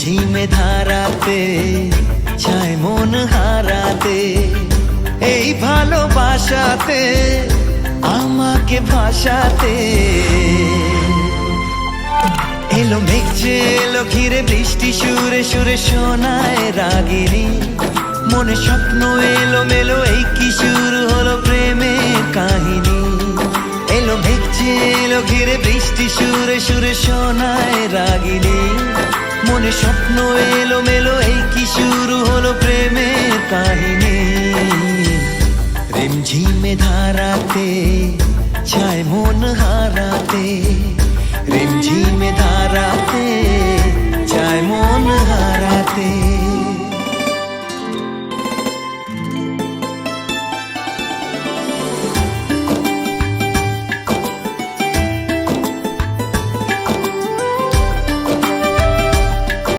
ঝিমে ধারাতে চায় মন হারাতে, এই ভালোবাসাতে আমাকে ভাসাতে। এলো মেঘ যে এলো ঘিরে বৃষ্টি সুরে সুরে শোনায় রাগিনী, মনে স্বপ্ন এলো মেলো এই কি শুরু হলো প্রেমের কাহিনী। এলো মেঘ যে এলো ঘিরে বৃষ্টি সুরে সুরে শোনায় রাগিনী, মনে স্বপ্ন এলো মেলো এই কি শুরু হলো প্রেমের কাহিনী। রিমঝিমে ধারাতে চায় মন হারাতে, রিমঝিমে ধারাতে